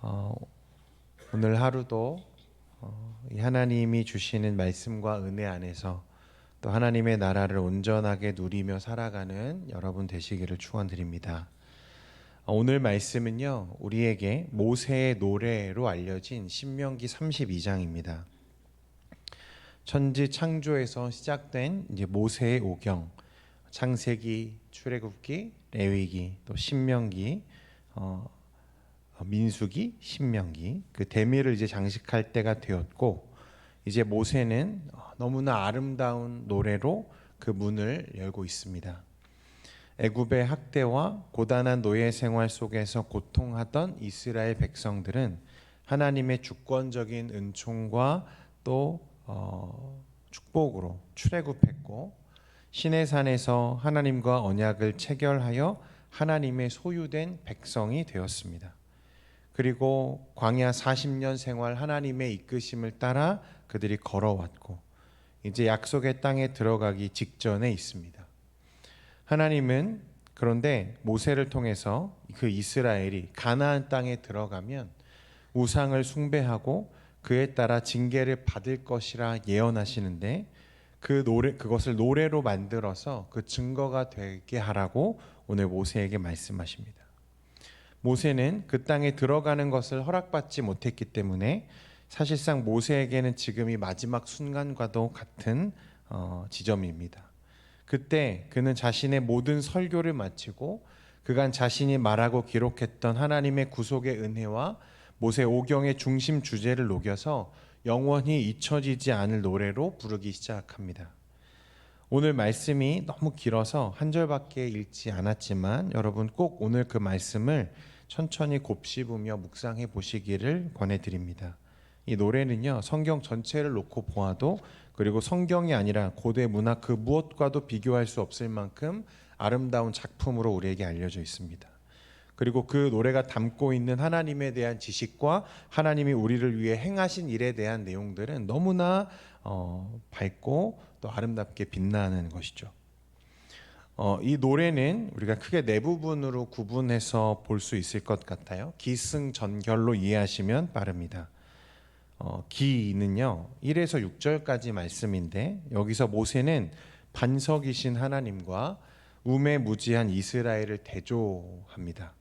어, 오늘 하루도 이 하나님이 주시는 말씀과 은혜 안에서 또 하나님의 나라를 온전하게 누리며 살아가는 여러분 되시기를 축원드립니다. 오늘 말씀은요, 우리에게 모세의 노래로 알려진 신명기 32장입니다. 천지 창조에서 시작된 이제 모세의 오경, 창세기, 출애굽기, 레위기, 또 신명기, 민수기, 신명기, 그 대미를 이제 장식할 때가 되었고, 이제 모세는 너무나 아름다운 노래로 그 문을 열고 있습니다. 애굽의 학대와 고단한 노예 생활 속에서 고통하던 이스라엘 백성들은 하나님의 주권적인 은총과 또 축복으로 출애굽했고, 시내산에서 하나님과 언약을 체결하여 하나님의 소유된 백성이 되었습니다. 그리고 광야 40년 생활 하나님의 이끄심을 따라 그들이 걸어왔고, 이제 약속의 땅에 들어가기 직전에 있습니다. 하나님은 그런데 모세를 통해서 그 이스라엘이 가나안 땅에 들어가면 우상을 숭배하고 그에 따라 징계를 받을 것이라 예언하시는데, 그것을 노래로 만들어서 그 증거가 되게 하라고 오늘 모세에게 말씀하십니다. 모세는 그 땅에 들어가는 것을 허락받지 못했기 때문에 사실상 모세에게는 지금이 마지막 순간과도 같은 지점입니다. 그때 그는 자신의 모든 설교를 마치고 그간 자신이 말하고 기록했던 하나님의 구속의 은혜와 모세 오경의 중심 주제를 녹여서 영원히 잊혀지지 않을 노래로 부르기 시작합니다. 오늘 말씀이 너무 길어서 한 절밖에 읽지 않았지만 여러분 꼭 오늘 그 말씀을 천천히 곱씹으며 묵상해 보시기를 권해드립니다. 이 노래는요, 성경 전체를 놓고 보아도, 그리고 성경이 아니라 고대 문학 그 무엇과도 비교할 수 없을 만큼 아름다운 작품으로 우리에게 알려져 있습니다. 그리고 그 노래가 담고 있는 하나님에 대한 지식과 하나님이 우리를 위해 행하신 일에 대한 내용들은 너무나 밝고 또 아름답게 빛나는 것이죠. 이 노래는 우리가 크게 네 부분으로 구분해서 볼 수 있을 것 같아요. 기승전결로 이해하시면 빠릅니다. 기는요 1에서 6절까지 말씀인데, 여기서 모세는 반석이신 하나님과 우매무지한 이스라엘을 대조합니다.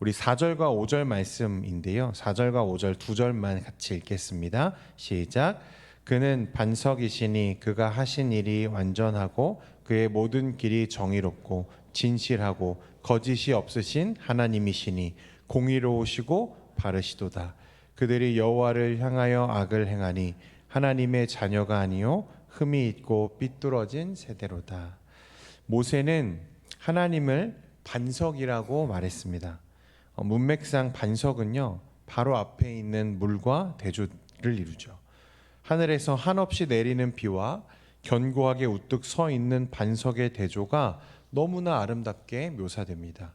우리 4절과 5절 말씀인데요, 4절과 5절 두 절만 같이 읽겠습니다. 시작. 그는 반석이시니 그가 하신 일이 완전하고 그의 모든 길이 정의롭고 진실하고 거짓이 없으신 하나님이시니 공의로우시고 바르시도다. 그들이 여호와를 향하여 악을 행하니 하나님의 자녀가 아니요 흠이 있고 삐뚤어진 세대로다. 모세는 하나님을 반석이라고 말했습니다. 문맥상 반석은요, 바로 앞에 있는 물과 대조를 이루죠. 하늘에서 한없이 내리는 비와 견고하게 우뚝 서 있는 반석의 대조가 너무나 아름답게 묘사됩니다.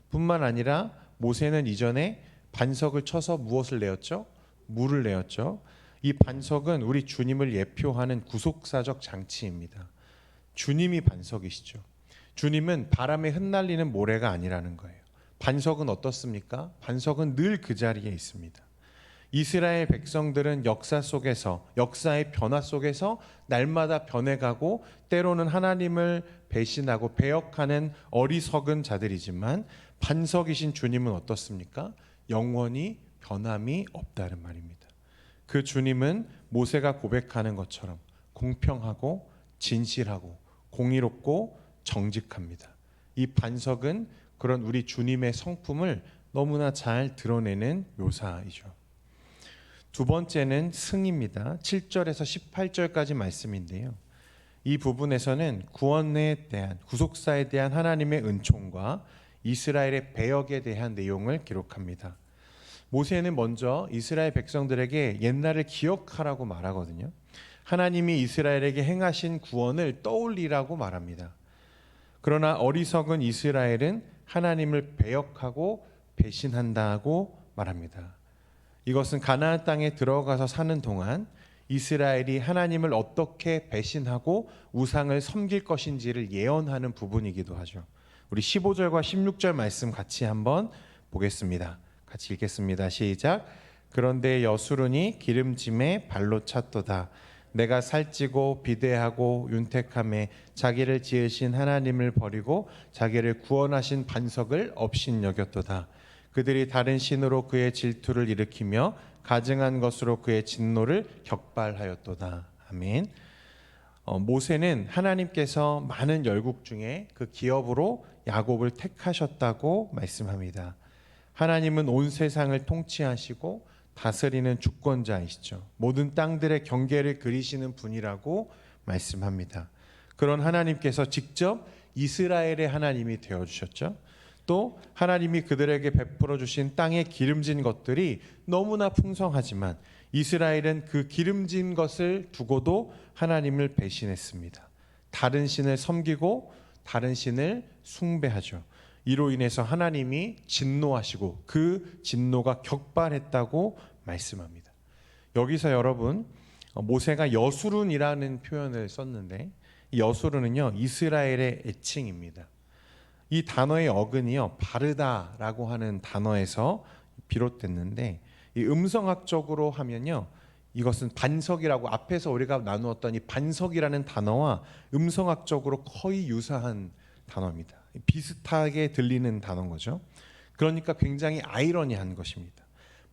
뿐만 아니라 모세는 이전에 반석을 쳐서 무엇을 내었죠? 물을 내었죠. 이 반석은 우리 주님을 예표하는 구속사적 장치입니다. 주님이 반석이시죠. 주님은 바람에 흩날리는 모래가 아니라는 거예요. 반석은 어떻습니까? 반석은 늘 그 자리에 있습니다. 이스라엘 백성들은 역사 속에서, 역사의 변화 속에서 날마다 변해가고 때로는 하나님을 배신하고 배역하는 어리석은 자들이지만, 반석이신 주님은 어떻습니까? 영원히 변함이 없다는 말입니다. 그 주님은 모세가 고백하는 것처럼 공평하고 진실하고 공의롭고 정직합니다. 이 반석은 그런 우리 주님의 성품을 너무나 잘 드러내는 묘사이죠. 두 번째는 승입니다. 7절에서 18절까지 말씀인데요, 이 부분에서는 구원에 대한, 구속사에 대한 하나님의 은총과 이스라엘의 배역에 대한 내용을 기록합니다. 모세는 먼저 이스라엘 백성들에게 옛날을 기억하라고 말하거든요. 하나님이 이스라엘에게 행하신 구원을 떠올리라고 말합니다. 그러나 어리석은 이스라엘은 하나님을 배역하고 배신한다고 말합니다. 이것은 가나안 땅에 들어가서 사는 동안 이스라엘이 하나님을 어떻게 배신하고 우상을 섬길 것인지를 예언하는 부분이기도 하죠. 우리 15절과 16절 말씀 같이 한번 보겠습니다. 같이 읽겠습니다. 시작. 그런데 여수run이 기름짐에 발로 찼도다. 내가 살찌고 비대하고 윤택함에 자기를 지으신 하나님을 버리고 자기를 구원하신 반석을 업신 여겼도다. 그들이 다른 신으로 그의 질투를 일으키며 가증한 것으로 그의 진노를 격발하였도다. 아멘. 모세는 하나님께서 많은 열국 중에 그 기업으로 야곱을 택하셨다고 말씀합니다. 하나님은 온 세상을 통치하시고 다스리는 주권자이시죠. 모든 땅들의 경계를 그리시는 분이라고 말씀합니다. 그런 하나님께서 직접 이스라엘의 하나님이 되어주셨죠. 또 하나님이 그들에게 베풀어 주신 땅에 기름진 것들이 너무나 풍성하지만 이스라엘은 그 기름진 것을 두고도 하나님을 배신했습니다. 다른 신을 섬기고 다른 신을 숭배하죠. 이로 인해서 하나님이 진노하시고 그 진노가 격발했다고 말씀합니다. 여기서 여러분, 모세가 여수룬이라는 표현을 썼는데 이 여수룬은요 이스라엘의 애칭입니다. 이 단어의 어근이요 바르다라고 하는 단어에서 비롯됐는데 이 음성학적으로 하면요 이것은 반석이라고 앞에서 우리가 나누었던 이 반석이라는 단어와 음성학적으로 거의 유사한 단어입니다. 비슷하게 들리는 단어인 거죠. 그러니까 굉장히 아이러니한 것입니다.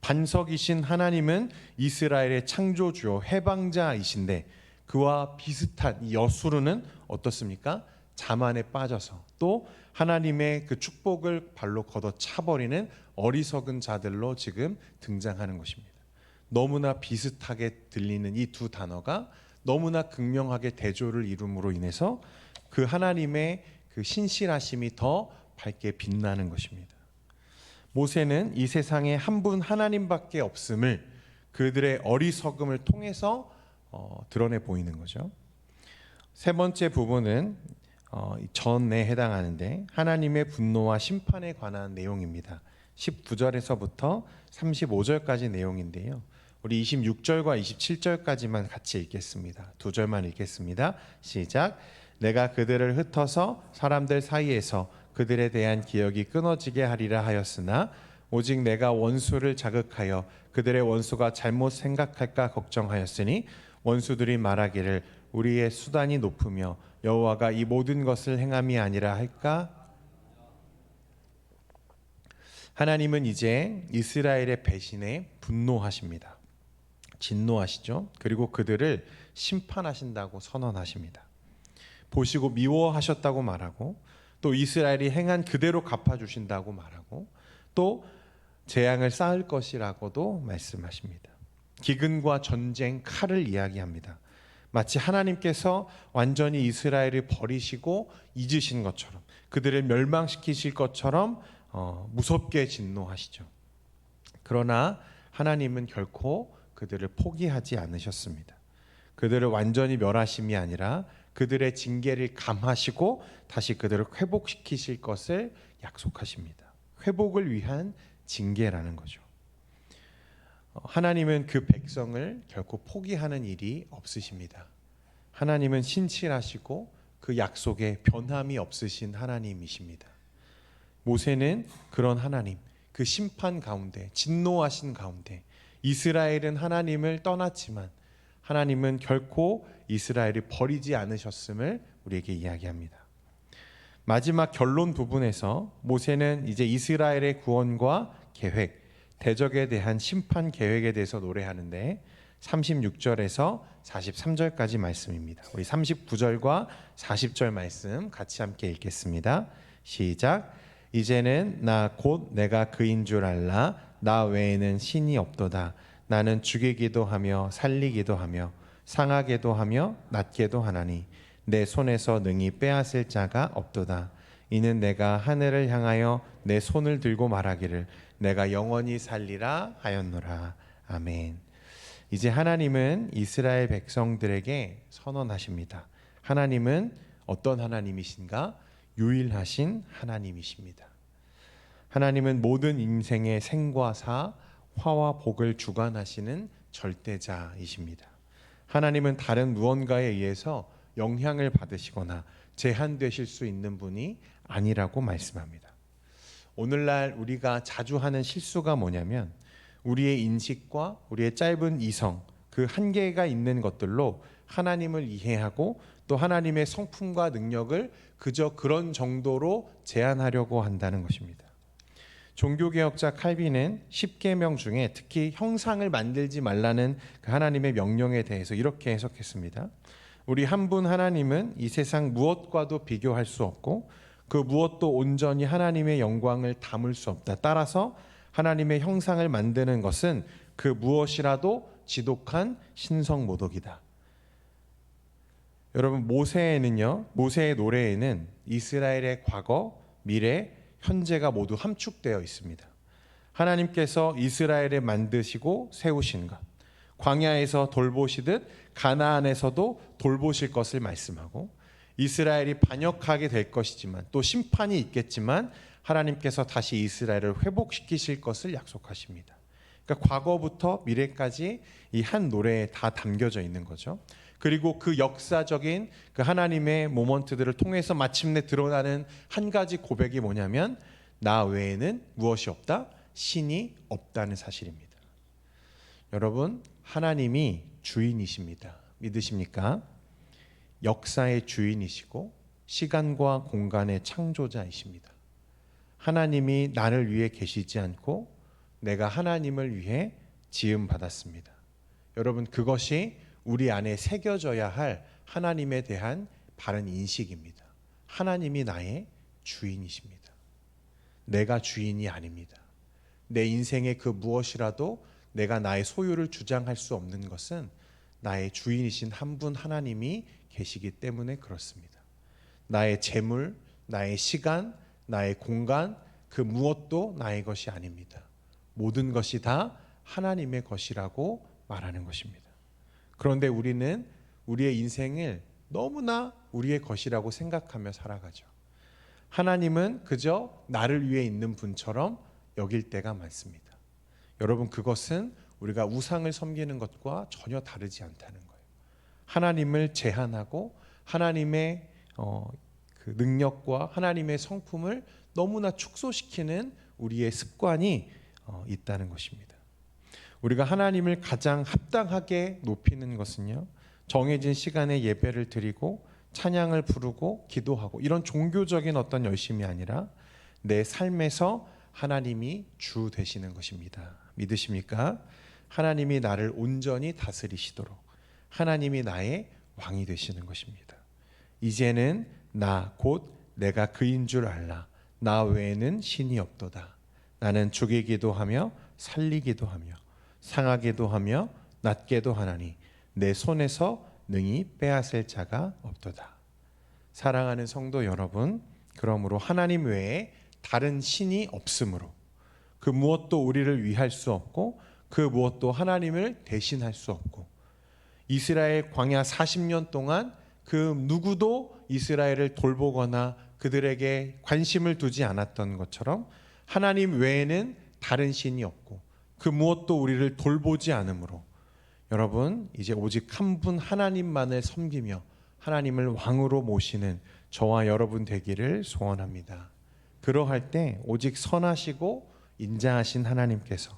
반석이신 하나님은 이스라엘의 창조주요 해방자이신데 그와 비슷한 이 여수르는 어떻습니까? 자만에 빠져서 또 하나님의 그 축복을 발로 걷어 차버리는 어리석은 자들로 지금 등장하는 것입니다. 너무나 비슷하게 들리는 이 두 단어가 너무나 극명하게 대조를 이룸으로 인해서 그 하나님의 그 신실하심이 더 밝게 빛나는 것입니다. 모세는 이 세상에 한 분 하나님밖에 없음을 그들의 어리석음을 통해서 드러내 보이는 거죠. 세 번째 부분은 전에 해당하는데 하나님의 분노와 심판에 관한 내용입니다. 19절에서부터 35절까지 내용인데요. 우리 26절과 27절까지만 같이 읽겠습니다. 두 절만 읽겠습니다. 시작. 내가 그들을 흩어서 사람들 사이에서 그들에 대한 기억이 끊어지게 하리라 하였으나 오직 내가 원수를 자극하여 그들의 원수가 잘못 생각할까 걱정하였으니 원수들이 말하기를 우리의 수단이 높으며 여호와가 이 모든 것을 행함이 아니라 할까? 하나님은 이제 이스라엘의 배신에 분노하십니다. 진노하시죠. 그리고 그들을 심판하신다고 선언하십니다. 보시고 미워하셨다고 말하고 또 이스라엘이 행한 그대로 갚아주신다고 말하고 또 재앙을 쌓을 것이라고도 말씀하십니다. 기근과 전쟁, 칼을 이야기합니다. 마치 하나님께서 완전히 이스라엘을 버리시고 잊으신 것처럼 그들을 멸망시키실 것처럼 무섭게 진노하시죠. 그러나 하나님은 결코 그들을 포기하지 않으셨습니다. 그들을 완전히 멸하심이 아니라 그들의 징계를 감하시고 다시 그들을 회복시키실 것을 약속하십니다. 회복을 위한 징계라는 거죠. 하나님은 그 백성을 결코 포기하는 일이 없으십니다. 하나님은 신실하시고 그 약속에 변함이 없으신 하나님이십니다. 모세는 그런 하나님, 그 심판 가운데, 진노하신 가운데 이스라엘은 하나님을 떠났지만 하나님은 결코 이스라엘을 버리지 않으셨음을 우리에게 이야기합니다. 마지막 결론 부분에서 모세는 이제 이스라엘의 구원과 계획, 대적에 대한 심판 계획에 대해서 노래하는데 36절에서 43절까지 말씀입니다. 우리 39절과 40절 말씀 같이 함께 읽겠습니다. 시작. 이제는 나 곧 내가 그인 줄 알라. 나 외에는 신이 없도다. 나는 죽이기도 하며 살리기도 하며 상하게도 하며 낫게도 하나니 내 손에서 능히 빼앗을 자가 없도다. 이는 내가 하늘을 향하여 내 손을 들고 말하기를 내가 영원히 살리라 하였노라. 아멘. 이제 하나님은 이스라엘 백성들에게 선언하십니다. 하나님은 어떤 하나님이신가? 유일하신 하나님이십니다. 하나님은 모든 인생의 생과 사, 화와 복을 주관하시는 절대자이십니다. 하나님은 다른 무언가에 의해서 영향을 받으시거나 제한되실 수 있는 분이 아니라고 말씀합니다. 오늘날 우리가 자주 하는 실수가 뭐냐면 우리의 인식과 우리의 짧은 이성, 그 한계가 있는 것들로 하나님을 이해하고 또 하나님의 성품과 능력을 그저 그런 정도로 제한하려고 한다는 것입니다. 종교개혁자 칼빈은 십계명 중에 특히 형상을 만들지 말라는 그 하나님의 명령에 대해서 이렇게 해석했습니다. 우리 한 분 하나님은 이 세상 무엇과도 비교할 수 없고 그 무엇도 온전히 하나님의 영광을 담을 수 없다. 따라서 하나님의 형상을 만드는 것은 그 무엇이라도 지독한 신성모독이다. 여러분, 모세의 노래에는 이스라엘의 과거, 미래, 현재가 모두 함축되어 있습니다. 하나님께서 이스라엘을 만드시고 세우신 것, 광야에서 돌보시듯 가나안에서도 돌보실 것을 말씀하고, 이스라엘이 반역하게 될 것이지만 또 심판이 있겠지만 하나님께서 다시 이스라엘을 회복시키실 것을 약속하십니다. 그러니까 과거부터 미래까지 이 한 노래에 다 담겨져 있는 거죠. 그리고 그 역사적인 그 하나님의 모먼트들을 통해서 마침내 드러나는 한 가지 고백이 뭐냐면 나 외에는 무엇이 없다? 신이 없다는 사실입니다. 여러분, 하나님이 주인이십니다. 믿으십니까? 역사의 주인이시고 시간과 공간의 창조자이십니다. 하나님이 나를 위해 계시지 않고 내가 하나님을 위해 지음받았습니다. 여러분, 그것이 우리 안에 새겨져야 할 하나님에 대한 바른 인식입니다. 하나님이 나의 주인이십니다. 내가 주인이 아닙니다. 내 인생의 그 무엇이라도 내가 나의 소유를 주장할 수 없는 것은 나의 주인이신 한 분 하나님이 계시기 때문에 그렇습니다. 나의 재물, 나의 시간, 나의 공간, 그 무엇도 나의 것이 아닙니다. 모든 것이 다 하나님의 것이라고 말하는 것입니다. 그런데 우리는 우리의 인생을 너무나 우리의 것이라고 생각하며 살아가죠. 하나님은 그저 나를 위해 있는 분처럼 여길 때가 많습니다. 여러분, 그것은 우리가 우상을 섬기는 것과 전혀 다르지 않다는 거예요. 하나님을 제한하고 하나님의 그 능력과 하나님의 성품을 너무나 축소시키는 우리의 습관이 있다는 것입니다. 우리가 하나님을 가장 합당하게 높이는 것은요, 정해진 시간에 예배를 드리고 찬양을 부르고 기도하고 이런 종교적인 어떤 열심이 아니라 내 삶에서 하나님이 주 되시는 것입니다. 믿으십니까? 하나님이 나를 온전히 다스리시도록 하나님이 나의 왕이 되시는 것입니다. 이제는 나 곧 내가 그인 줄 알라. 나 외에는 신이 없도다. 나는 죽이기도 하며 살리기도 하며 상하게도 하며 낫게도 하나니 내 손에서 능히 빼앗을 자가 없도다. 사랑하는 성도 여러분, 그러므로 하나님 외에 다른 신이 없으므로 그 무엇도 우리를 위할 수 없고 그 무엇도 하나님을 대신할 수 없고, 이스라엘 광야 40년 동안 그 누구도 이스라엘을 돌보거나 그들에게 관심을 두지 않았던 것처럼 하나님 외에는 다른 신이 없고 그 무엇도 우리를 돌보지 않으므로 여러분, 이제 오직 한 분 하나님만을 섬기며 하나님을 왕으로 모시는 저와 여러분 되기를 소원합니다. 그러할 때 오직 선하시고 인자하신 하나님께서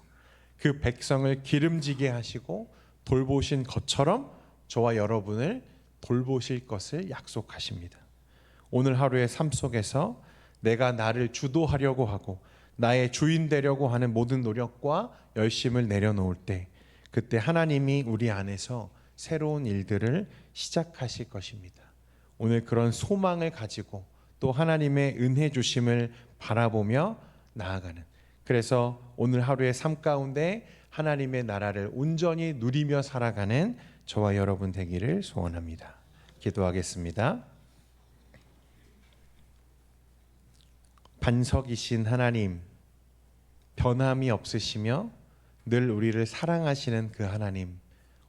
그 백성을 기름지게 하시고 돌보신 것처럼 저와 여러분을 돌보실 것을 약속하십니다. 오늘 하루의 삶 속에서 내가 나를 주도하려고 하고 나의 주인 되려고 하는 모든 노력과 열심을 내려놓을 때 그때 하나님이 우리 안에서 새로운 일들을 시작하실 것입니다. 오늘 그런 소망을 가지고 또 하나님의 은혜 주심을 바라보며 나아가는, 그래서 오늘 하루의 삶 가운데 하나님의 나라를 온전히 누리며 살아가는 저와 여러분 되기를 소원합니다. 기도하겠습니다. 반석이신 하나님, 변함이 없으시며 늘 우리를 사랑하시는 그 하나님,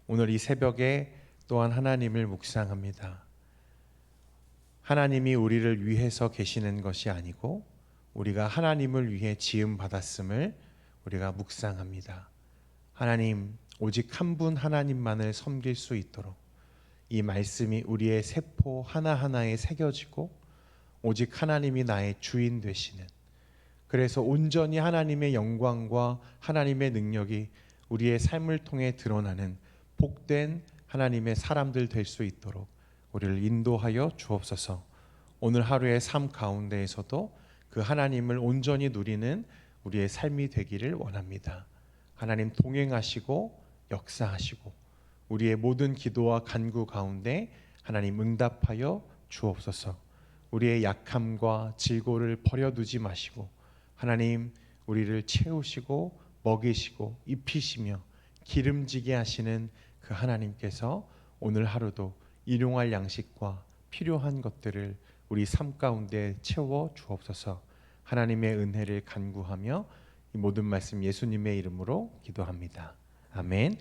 오늘 이 새벽에 또한 하나님을 묵상합니다. 하나님이 우리를 위해서 계시는 것이 아니고 우리가 하나님을 위해 지음 받았음을 우리가 묵상합니다. 하나님, 오직 한 분 하나님만을 섬길 수 있도록 이 말씀이 우리의 세포 하나하나에 새겨지고 오직 하나님이 나의 주인 되시는 그래서 온전히 하나님의 영광과 하나님의 능력이 우리의 삶을 통해 드러나는 복된 하나님의 사람들 될 수 있도록 우리를 인도하여 주옵소서. 오늘 하루의 삶 가운데에서도 그 하나님을 온전히 누리는 우리의 삶이 되기를 원합니다. 하나님 동행하시고 역사하시고 우리의 모든 기도와 간구 가운데 하나님 응답하여 주옵소서. 우리의 약함과 질고를 버려두지 마시고 하나님 우리를 채우시고 먹이시고 입히시며 기름지게 하시는 그 하나님께서 오늘 하루도 일용할 양식과 필요한 것들을 우리 삶 가운데 채워 주옵소서. 하나님의 은혜를 간구하며 이 모든 말씀 예수님의 이름으로 기도합니다. 아멘.